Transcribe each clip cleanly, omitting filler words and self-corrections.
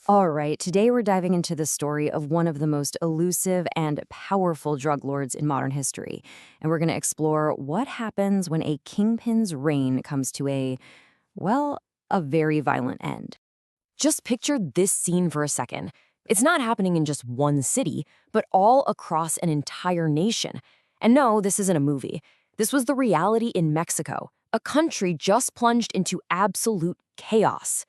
All right, today we're diving into the story of one of the most elusive and powerful drug lords in modern history. And we're going to explore what happens when a kingpin's reign comes to well, a very violent end. Just picture this scene for a second. It's not happening in just one city, but all across an entire nation. And no, this isn't a movie. This was the reality in Mexico, a country just plunged into absolute chaos.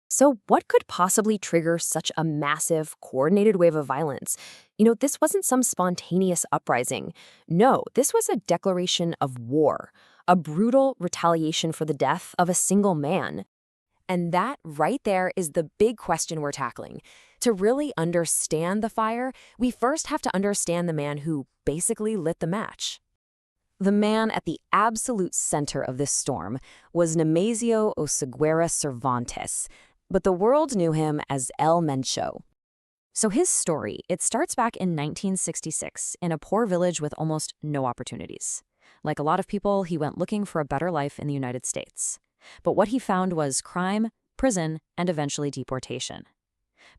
So, what could possibly trigger such a massive, coordinated wave of violence? This wasn't some spontaneous uprising. No, this was a declaration of war, a brutal retaliation for the death of a single man. And that right there is the big question we're tackling. To really understand the fire, we first have to understand the man who basically lit the match. The man at the absolute center of this storm was Nemesio Oseguera Cervantes, but the world knew him as El Mencho. So his story, it starts back in 1966 in a poor village with almost no opportunities. Like a lot of people, he went looking for a better life in the United States. But what he found was crime, prison, and eventually deportation.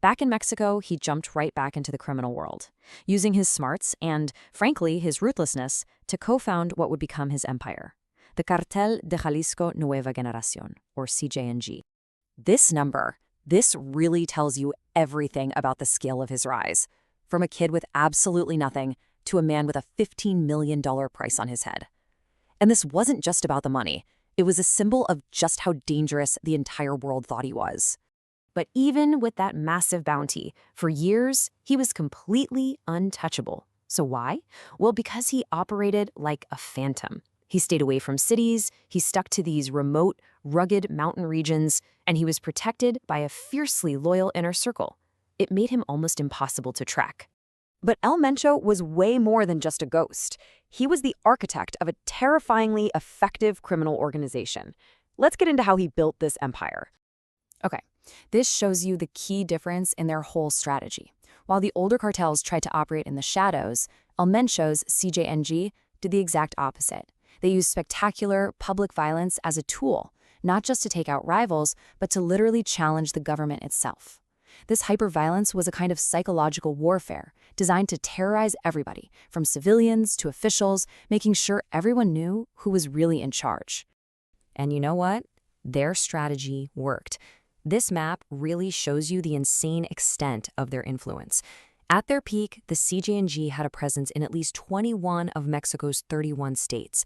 Back in Mexico, he jumped right back into the criminal world, using his smarts and, frankly, his ruthlessness to co-found what would become his empire, the Cartel de Jalisco Nueva Generación, or CJNG. This number, this really tells you everything about the scale of his rise, from a kid with absolutely nothing to a man with a $15 million price on his head. And this wasn't just about the money. It was a symbol of just how dangerous the entire world thought he was. But even with that massive bounty, for years, he was completely untouchable. So why? Well, because he operated like a phantom. He stayed away from cities, he stuck to these remote, rugged mountain regions, and he was protected by a fiercely loyal inner circle. It made him almost impossible to track. But El Mencho was way more than just a ghost. He was the architect of a terrifyingly effective criminal organization. Let's get into how he built this empire. Okay, this shows you the key difference in their whole strategy. While the older cartels tried to operate in the shadows, El Mencho's CJNG did the exact opposite. They used spectacular public violence as a tool, not just to take out rivals, but to literally challenge the government itself. This hyperviolence was a kind of psychological warfare designed to terrorize everybody, from civilians to officials, making sure everyone knew who was really in charge. And you know what? Their strategy worked. This map really shows you the insane extent of their influence. At their peak, the CJNG had a presence in at least 21 of Mexico's 31 states.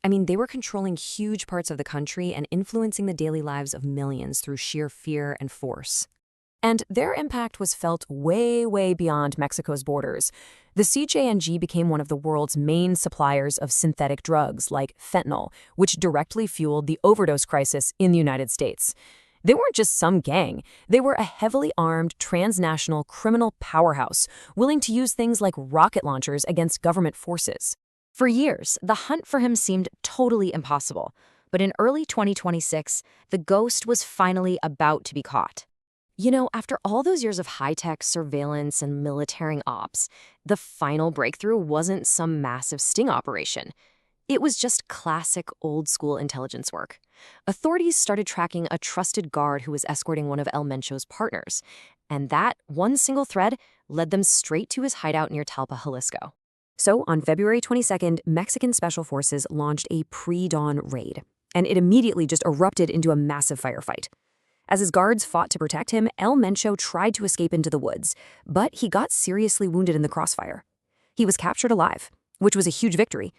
I mean, they were controlling huge parts of the country and influencing the daily lives of millions through sheer fear and force. And their impact was felt way, way beyond Mexico's borders. The CJNG became one of the world's main suppliers of synthetic drugs like fentanyl, which directly fueled the overdose crisis in the United States. They weren't just some gang. They were a heavily armed, transnational criminal powerhouse, willing to use things like rocket launchers against government forces. For years, the hunt for him seemed totally impossible. But in early 2026, the ghost was finally about to be caught. After all those years of high-tech surveillance and military ops, the final breakthrough wasn't some massive sting operation. It was just classic old-school intelligence work. Authorities started tracking a trusted guard who was escorting one of El Mencho's partners, and that one single thread led them straight to his hideout near Talpa, Jalisco. So on February 22nd, Mexican Special Forces launched a pre-dawn raid, and it immediately just erupted into a massive firefight. As his guards fought to protect him, El Mencho tried to escape into the woods, but he got seriously wounded in the crossfire. He was captured alive, which was a huge victory.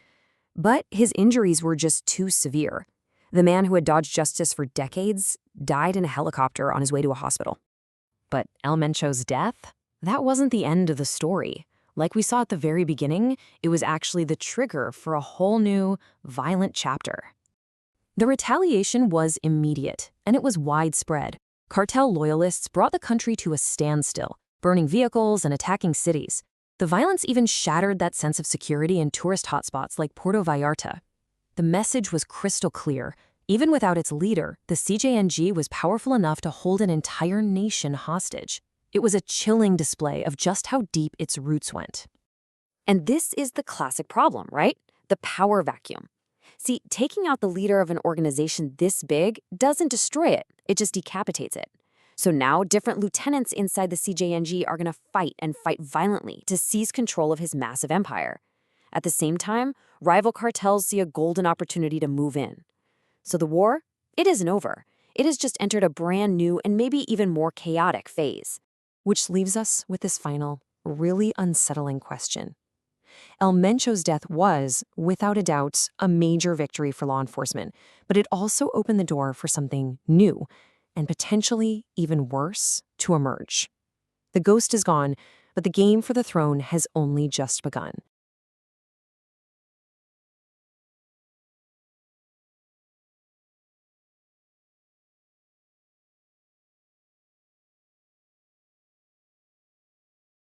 But his injuries were just too severe. The man who had dodged justice for decades died in a helicopter on his way to a hospital. But El Mencho's death? That wasn't the end of the story. Like we saw at the very beginning, it was actually the trigger for a whole new, violent chapter. The retaliation was immediate, and it was widespread. Cartel loyalists brought the country to a standstill, burning vehicles and attacking cities. The violence even shattered that sense of security in tourist hotspots like Puerto Vallarta. The message was crystal clear. Even without its leader, the CJNG was powerful enough to hold an entire nation hostage. It was a chilling display of just how deep its roots went. And this is the classic problem, right? The power vacuum. See, taking out the leader of an organization this big doesn't destroy it, it just decapitates it. So now different lieutenants inside the CJNG are going to fight and fight violently to seize control of his massive empire. At the same time, rival cartels see a golden opportunity to move in. So the war, it isn't over. It has just entered a brand new and maybe even more chaotic phase. Which leaves us with this final, really unsettling question. El Mencho's death was, without a doubt, a major victory for law enforcement, but it also opened the door for something new, and potentially even worse, to emerge. The ghost is gone, but the game for the throne has only just begun.